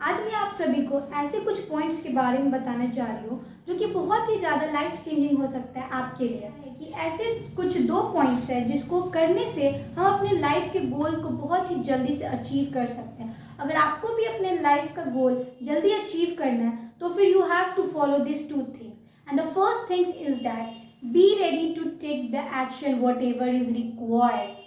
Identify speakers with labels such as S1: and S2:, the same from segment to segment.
S1: आज मैं आप सभी को ऐसे कुछ पॉइंट्स के बारे में बताने जा रही हूँ जो कि बहुत ही ज़्यादा लाइफ चेंजिंग हो सकता है आपके लिए। कि ऐसे कुछ दो पॉइंट्स हैं जिसको करने से हम अपने लाइफ के गोल को बहुत ही जल्दी से अचीव कर सकते हैं। अगर आपको भी अपने लाइफ का गोल जल्दी अचीव करना है तो फिर you have to follow this two things. And the first things is that be ready to take the action whatever is required.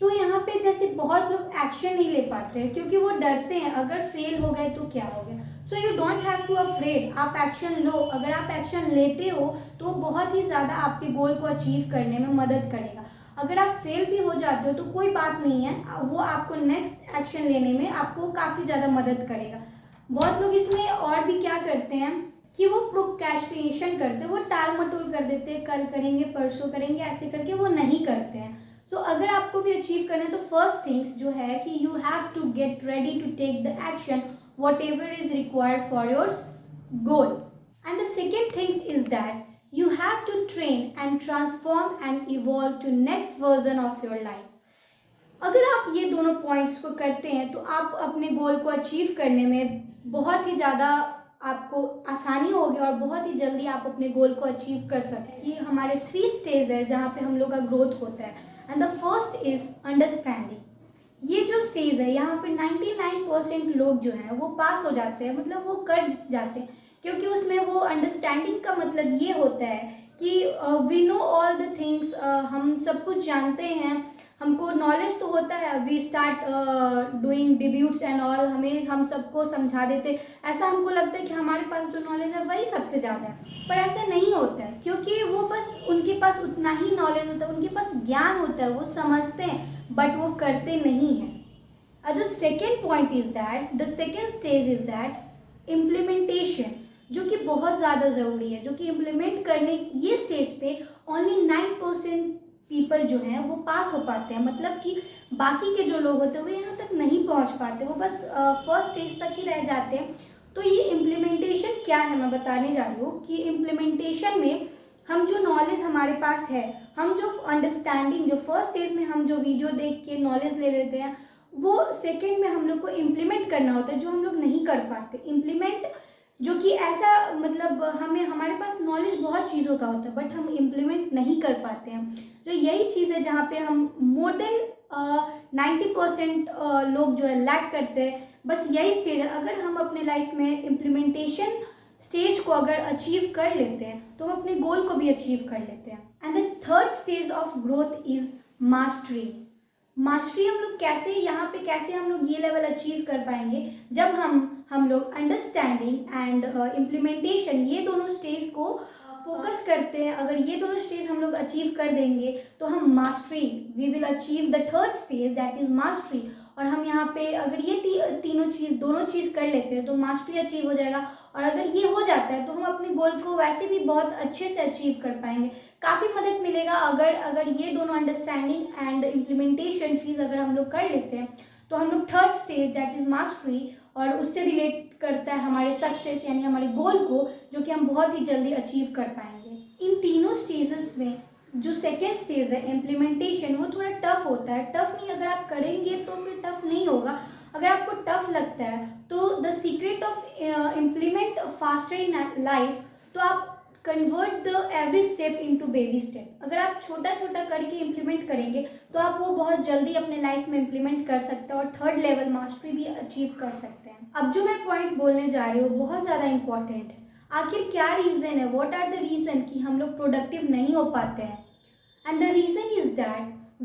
S1: तो यहाँ पे जैसे बहुत लोग एक्शन नहीं ले पाते हैं क्योंकि वो डरते हैं अगर फेल हो गए तो क्या हो गया। So you don't have to afraid, आप एक्शन लो। अगर आप एक्शन लेते हो तो वो बहुत ही ज़्यादा आपके गोल को अचीव करने में मदद करेगा। अगर आप फेल भी हो जाते हो तो कोई बात नहीं है, वो आपको नेक्स्ट एक्शन लेने में आपको काफ़ी ज़्यादा मदद करेगा। बहुत लोग इसमें और भी क्या करते हैं कि वो प्रोक्रेस्टिनेशन करते हैं, वो टाल मटोल कर देते हैं, कल करेंगे परसों करेंगे ऐसे करके वो नहीं करते हैं। सो अगर आपको भी अचीव करना है तो फर्स्ट थिंग्स जो है कि you have to get ready to take the action whatever is required for your goal. And the second things is that you have to train and transform and evolve to next version of your life. अगर आप ये दोनों points को करते हैं तो आप अपने गोल को अचीव करने में बहुत ही ज़्यादा आपको आसानी होगी और बहुत ही जल्दी आप अपने गोल को अचीव कर सकते हैं। ये हमारे 3 स्टेज है जहाँ पे हम लोग का ग्रोथ होता है। And the first is understanding. ये जो स्टेज है यहाँ पे 99% लोग जो हैं वो पास हो जाते हैं, मतलब वो कर जाते हैं, क्योंकि उसमें वो अंडरस्टैंडिंग का मतलब ये होता है कि we know all the things, हम सब कुछ जानते हैं, हमको नॉलेज तो होता है। We start doing debates and all, हम सबको समझा देते, ऐसा हमको लगता है कि हमारे पास जो नॉलेज है वही सबसे ज़्यादा है, पर ऐसा नहीं होता है क्योंकि वो बस उनके पास उतना ही नॉलेज होता है, उनके पास ज्ञान होता है, वो समझते हैं बट वो करते नहीं हैं। The second point is that, the second stage is that implementation, जो कि बहुत ज़्यादा ज़रूरी है, जो कि इम्प्लीमेंट करने ये स्टेज पे ओनली 9% पीपल जो हैं वो पास हो पाते हैं। मतलब कि बाकी के जो लोग होते हैं वो यहाँ तक नहीं पहुँच पाते, वो बस फर्स्ट स्टेज तक ही रह जाते हैं। तो ये इम्प्लीमेंटेशन क्या है मैं बताने जा रही हूँ कि इम्प्लीमेंटेशन में हम जो नॉलेज हमारे पास है, हम जो अंडरस्टैंडिंग, जो फर्स्ट स्टेज में हम जो वीडियो देख के नॉलेज ले लेते हैं, वो सेकेंड में हम लोग को इम्प्लीमेंट करना होता है, जो हम लोग नहीं कर पाते। इम्प्लीमेंट जो कि ऐसा मतलब हमारे पास नॉलेज बहुत चीज़ों का होता है बट हम इम्प्लीमेंट नहीं कर पाते हैं। तो यही चीज़ है जहाँ पे हम मोर देन 90% लोग जो है लैक करते हैं। बस यही स्टेज है, अगर हम अपने लाइफ में इम्प्लीमेंटेशन स्टेज को अगर अचीव कर लेते हैं तो हम अपने गोल को भी अचीव कर लेते हैं। And the third stage of growth is mastery. Mastery हम लोग कैसे, यहाँ पे कैसे हम लोग ये लेवल अचीव कर पाएंगे, जब हम लोग अंडरस्टैंडिंग एंड इम्प्लीमेंटेशन ये दोनों स्टेज को फोकस करते हैं। अगर ये दोनों स्टेज हम लोग अचीव कर देंगे तो हम mastery, we will achieve the third stage that is mastery. और हम यहाँ पे अगर ये तीनों चीज़, दोनों चीज़ कर लेते हैं तो मास्टरी अचीव हो जाएगा। और अगर ये हो जाता है तो हम अपने गोल को वैसे भी बहुत अच्छे से अचीव कर पाएंगे, काफ़ी मदद मिलेगा। अगर ये दोनों अंडरस्टैंडिंग एंड इम्प्लीमेंटेशन चीज़ अगर हम लोग कर लेते हैं तो हम लोग third stage that is mastery, और उससे रिलेट करता है हमारे सक्सेस यानी हमारे गोल को, जो कि हम बहुत ही जल्दी अचीव कर पाएंगे। इन तीनों स्टेजेस में जो सेकेंड स्टेज है इम्प्लीमेंटेशन, वो थोड़ा टफ होता है। टफ नहीं, अगर आप करेंगे तो फिर टफ नहीं होगा। अगर आपको टफ लगता है तो the secret of implement faster in life, तो आप convert the every step into baby step. अगर आप छोटा छोटा करके इम्प्लीमेंट करेंगे तो आप वो बहुत जल्दी अपने लाइफ में इम्प्लीमेंट कर सकते हैं और थर्ड लेवल मास्टरी भी अचीव कर सकते हैं। अब जो मैं पॉइंट बोलने जा रही हूँ बहुत ज़्यादा इंपॉर्टेंट है। आखिर क्या रीज़न है, व्हाट आर द रीज़न कि हम लोग प्रोडक्टिव नहीं हो पाते हैं। And the reason is that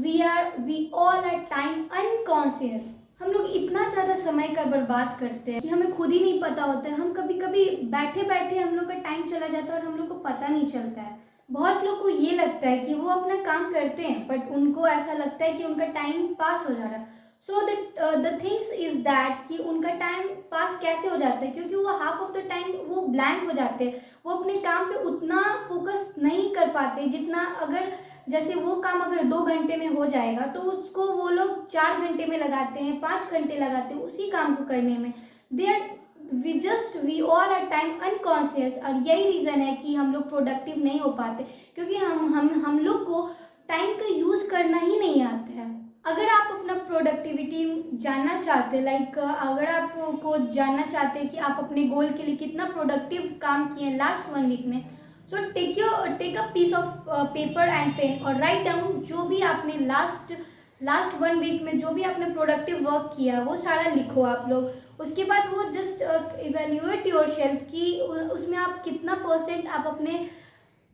S1: we all are time unconscious. हम लोग इतना ज़्यादा समय का बर्बाद करते हैं कि हमें खुद ही नहीं पता होता है। हम कभी कभी बैठे बैठे हम लोग का टाइम चला जाता है और हम लोग को पता नहीं चलता है। बहुत लोग को ये लगता है कि वो अपना काम करते हैं बट उनको ऐसा लगता है कि उनका टाइम पास हो जा रहा है। So the things is that कि उनका टाइम पास कैसे हो जाता है, क्योंकि वो हाफ ऑफ द टाइम वो ब्लैंक हो जाते हैं, वो अपने काम पे उतना फोकस नहीं कर पाते जितना, अगर जैसे वो काम अगर 2 घंटे में हो जाएगा तो उसको वो लोग 4 घंटे में लगाते हैं, 5 घंटे लगाते हैं उसी काम को करने में। We all are time unconscious. और यही रीज़न है कि हम लोग प्रोडक्टिव नहीं हो पाते, क्योंकि हम लोग को टाइम का यूज़ करना ही नहीं आता है। अगर आप अपना प्रोडक्टिविटी जानना चाहते हैं, लाइक अगर आपको जानना चाहते हैं कि आप अपने गोल के लिए कितना प्रोडक्टिव काम किए हैं लास्ट 1 वीक में, so take a piece of paper and pen और राइट डाउन जो भी आपने लास्ट 1 वीक में जो भी आपने प्रोडक्टिव वर्क किया वो सारा लिखो आप लोग। उसके बाद वो जस्ट इवेल्यूएट योर सेल्फ कि उसमें आप कितना परसेंट आप अपने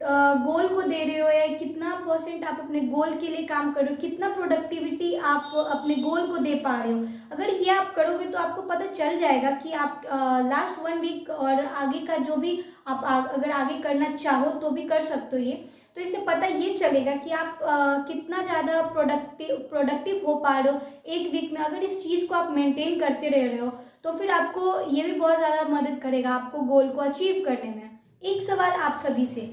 S1: गोल को दे रहे हो या कितना परसेंट आप अपने गोल के लिए काम कर रहे हो, कितना प्रोडक्टिविटी आप अपने गोल को दे पा रहे हो। अगर ये आप करोगे तो आपको पता चल जाएगा कि आप लास्ट 1 वीक और आगे का जो भी आप अगर आगे करना चाहो तो भी कर सकते हो। ये तो इससे पता ये चलेगा कि आप कितना ज़्यादा प्रोडक्टिव हो पा रहे हो 1 वीक में। अगर इस चीज़ को आप मेंटेन करते रह रहे हो तो फिर आपको ये भी बहुत ज़्यादा मदद करेगा आपको गोल को अचीव करने में। एक सवाल आप सभी से,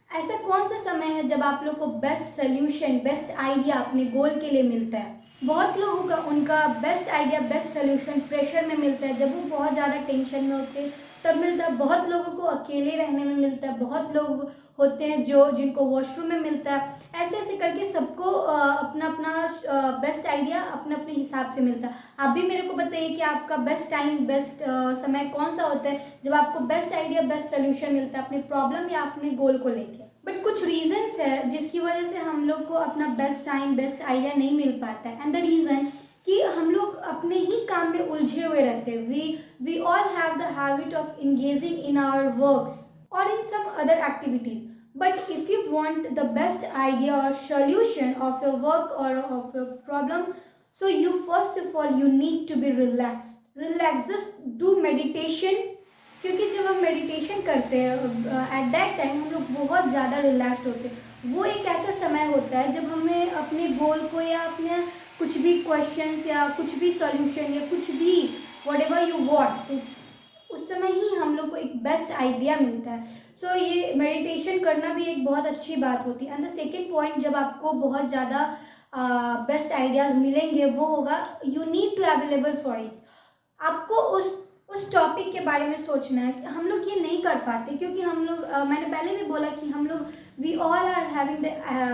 S1: ऐसा कौन सा समय है जब आप लोग को बेस्ट सोल्यूशन, बेस्ट आइडिया अपने गोल के लिए मिलता है? बहुत लोगों का उनका best idea, best solution pressure में मिलता है, जब वो बहुत ज़्यादा टेंशन में होते हैं तब मिलता है। बहुत लोगों को अकेले रहने में मिलता है, बहुत लोग होते हैं जिनको वॉशरूम में मिलता है। ऐसे ऐसे करके सबको अपना अपना बेस्ट आइडिया अपने अपने हिसाब से मिलता है। आप भी मेरे को बताइए कि आपका बेस्ट टाइम, बेस्ट समय कौन सा होता है जब आपको बेस्ट आइडिया, बेस्ट सोल्यूशन मिलता है अपने प्रॉब्लम या अपने गोल को लेके। बट कुछ रीजंस है जिसकी वजह से हम लोग को अपना बेस्ट टाइम, बेस्ट आइडिया नहीं मिल पाता है। एंड द रीज़न कि हम लोग अपने ही काम में उलझे हुए रहते हैं। We all have the habit of engaging in our works और in some other activities. But if you want the best idea और सॉल्यूशन ऑफ योर वर्क और of your problem, so you first of all you need to be relaxed, just do meditation। क्योंकि जब हम meditation करते हैं at that time हम लोग बहुत ज़्यादा रिलैक्स होते हैं। वो एक ऐसा समय होता है जब हमें अपने गोल को या अपने कुछ भी क्वेश्चंस या कुछ भी सॉल्यूशन या कुछ भी व्हाटएवर यू वांट, उस समय ही हम लोग को एक बेस्ट आइडिया मिलता है। सो ये मेडिटेशन करना भी एक बहुत अच्छी बात होती है। एंड द सेकेंड पॉइंट, जब आपको बहुत ज़्यादा बेस्ट आइडियाज़ मिलेंगे वो होगा you need to available for it. आपको उस टॉपिक के बारे में सोचना है। हम लोग ये नहीं कर पाते क्योंकि हम लोग मैंने पहले भी बोला कि हम लोग we all are having the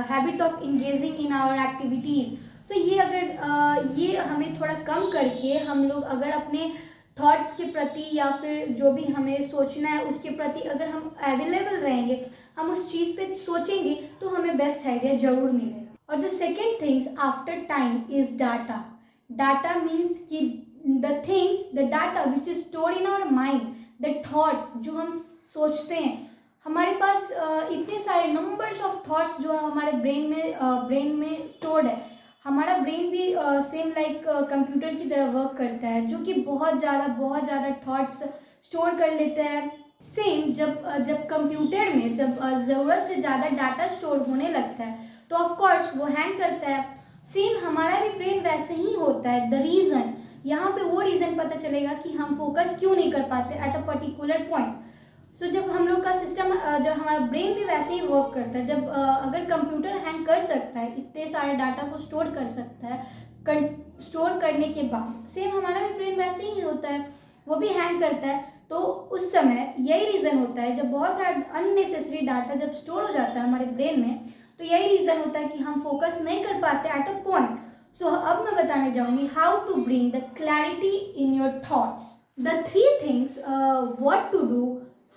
S1: habit of engaging in our activities. So ये अगर ये हमें थोड़ा कम करके हम लोग अगर अपने थॉट्स के प्रति या फिर जो भी हमें सोचना है उसके प्रति अगर हम अवेलेबल रहेंगे, हम उस चीज़ पे सोचेंगे तो हमें बेस्ट आइडिया ज़रूर मिलेगा। और the second things after time is data. Data means कि the data which is stored in our mind, the thoughts जो हम सोचते हैं। हमारे पास इतने सारे नंबर्स ऑफ थॉट्स जो हमारे ब्रेन में स्टोर्ड है। हमारा ब्रेन भी सेम लाइक कंप्यूटर की तरह वर्क करता है, जो कि बहुत ज़्यादा थॉट्स स्टोर कर लेता है। सेम जब कंप्यूटर में जब ज़रूरत से ज़्यादा डाटा स्टोर होने लगता है तो ऑफ कोर्स वो हैंग करता है। सेम हमारा भी ब्रेन वैसे ही होता है। द रीज़न, यहाँ पे वो रीज़न पता चलेगा कि हम फोकस क्यों नहीं कर पाते एट अ पर्टिकुलर पॉइंट। सो जब हम लोग का सिस्टम, जब हमारा ब्रेन भी वैसे ही वर्क करता है, जब अगर कंप्यूटर हैंग कर सकता है, इतने सारे डाटा को स्टोर कर सकता है, स्टोर करने के बाद सेम हमारा भी ब्रेन वैसे ही होता है, वो भी हैंग करता है। तो उस समय यही रीज़न होता है, जब बहुत सारा अननेसेसरी डाटा जब स्टोर हो जाता है हमारे ब्रेन में, तो यही रीज़न होता है कि हम फोकस नहीं कर पाते एट अ पॉइंट। सो अब मैं बताने जाऊंगी how to bring the clarity in your thoughts. The 3 things, what to do,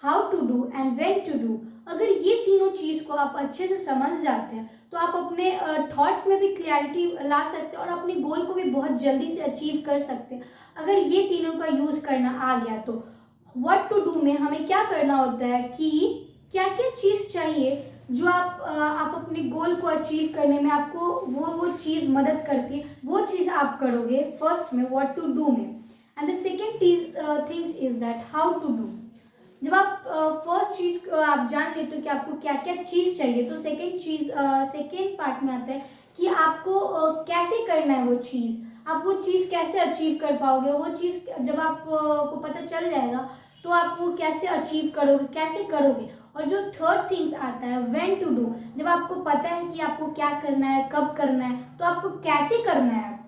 S1: how to do and when to do. अगर ये तीनों चीज़ को आप अच्छे से समझ जाते हैं तो आप अपने थॉट्स में भी क्लैरिटी ला सकते हैं और अपने गोल को भी बहुत जल्दी से अचीव कर सकते हैं। अगर ये तीनों का यूज़ करना आ गया तो व्हाट टू डू में हमें क्या करना होता है कि क्या क्या चीज़ चाहिए जो आप अपने गोल को अचीव करने में आपको वो चीज़ मदद करती है, वो चीज़ आप करोगे फर्स्ट में व्हाट टू डू में। And the second things is that how to do. जब आप फर्स्ट चीज़ आप जान लेते हो कि आपको क्या क्या चीज़ चाहिए, तो सेकेंड पार्ट में आता है कि आपको कैसे करना है वो चीज़, आप वो चीज़ कैसे अचीव कर पाओगे। वो चीज़ जब आपको पता चल जाएगा तो आप वो कैसे अचीव करोगे, कैसे करोगे। और जो थर्ड थिंग्स आता है व्हेन टू डू, जब आपको पता है कि आपको क्या करना है, कब करना है, तो आपको कैसे करना है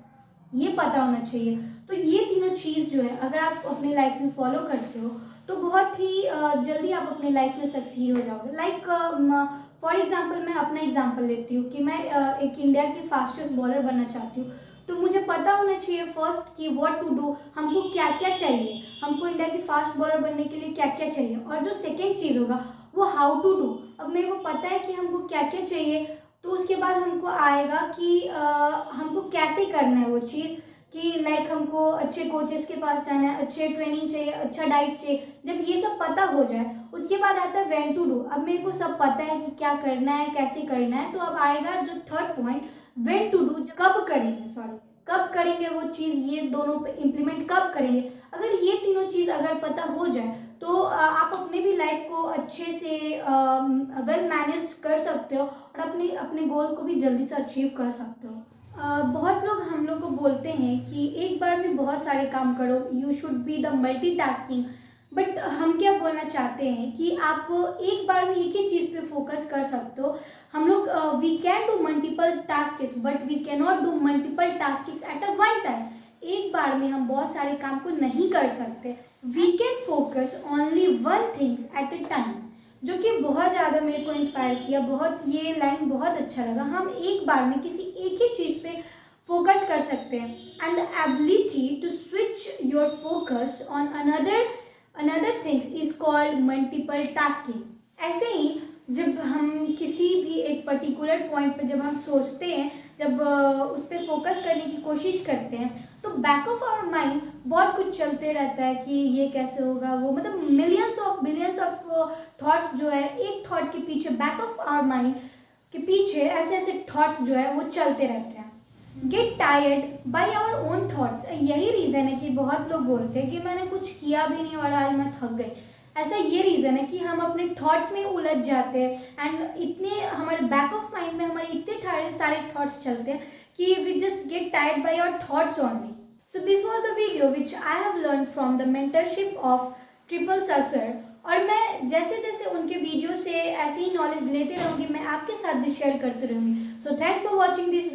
S1: ये पता होना चाहिए। तो ये तीनों चीज़ जो है अगर आप अपनी लाइफ में फॉलो करते हो तो बहुत ही जल्दी आप अपनी लाइफ में सक्सीड हो जाओगे। लाइक फॉर एग्जांपल मैं अपना एग्जांपल लेती हूँ कि मैं एक इंडिया की फास्टेस्ट बॉलर बनना चाहती हूँ। तो मुझे पता होना चाहिए फर्स्ट कि व्हाट टू डू, हमको क्या क्या चाहिए, हमको इंडिया की फास्ट बॉलर बनने के लिए क्या क्या चाहिए। और जो सेकेंड चीज़ होगा वो हाउ टू डू। अब मेरे को पता है कि हमको क्या क्या चाहिए, तो उसके बाद हमको आएगा कि हमको कैसे करना है वो चीज़, कि लाइक हमको अच्छे कोचेस के पास जाना है, अच्छे ट्रेनिंग चाहिए, अच्छा डाइट चाहिए। जब ये सब पता हो जाए उसके बाद आता है व्हेन टू डू। अब मेरे को सब पता है कि क्या करना है, कैसे करना है, तो अब आएगा जो third point, when to do, कब करेंगे, कब करेंगे वो चीज़, ये दोनों पे इम्प्लीमेंट कब करेंगे। अगर ये तीनों चीज़ अगर पता हो जाए तो आप अपने भी लाइफ को अच्छे से वेल मैनेज कर सकते हो और अपने अपने गोल को भी जल्दी से अचीव कर सकते हो। बहुत लोग हम लोग को बोलते हैं कि एक बार में बहुत सारे काम करो, you should be the multitasking. But हम क्या बोलना चाहते हैं कि आप एक बार में एक ही चीज़ पे फोकस कर सकते हो। हम लोग we can do multiple tasks but we can not do multiple tasks at a one time. एक बार में हम बहुत सारे काम को नहीं कर सकते। We can focus only one things at a time, जो कि बहुत ज़्यादा मेरे को इंस्पायर किया। बहुत ये लाइन बहुत अच्छा लगा। हम एक बार में किसी एक ही चीज़ पे फोकस कर सकते हैं। And the ability to switch your focus on another things is called multiple tasking. ऐसे ही जब हम किसी भी एक पर्टिकुलर पॉइंट पे जब हम सोचते हैं, जब उस पर फोकस करने की कोशिश करते हैं, तो बैक ऑफ आवर माइंड बहुत कुछ चलते रहता है कि ये कैसे होगा, वो मतलब बिलियंस ऑफ थॉट्स जो है, एक थॉट के पीछे, बैक ऑफ आवर माइंड के पीछे ऐसे ऐसे थॉट्स जो है वो चलते रहते हैं। Get tired by our own thoughts. यही रीज़न है कि बहुत लोग बोलते हैं कि मैंने कुछ किया भी नहीं और आज मैं थक गई। ऐसा ये रीज़न है कि हम अपने थॉट्स में उलझ जाते हैं एंड इतने हमारे बैक ऑफ माइंड में हमारे इतने सारे थॉट्स चलते हैं कि we just get tired by our thoughts only. So this was the video which I have learned from the mentorship of triple sir. और मैं जैसे जैसे उनके वीडियो से ऐसी ही नॉलेज लेते रहूँगी, मैं आपके साथ भी शेयर करती रहूँगी। So thanks for watching this.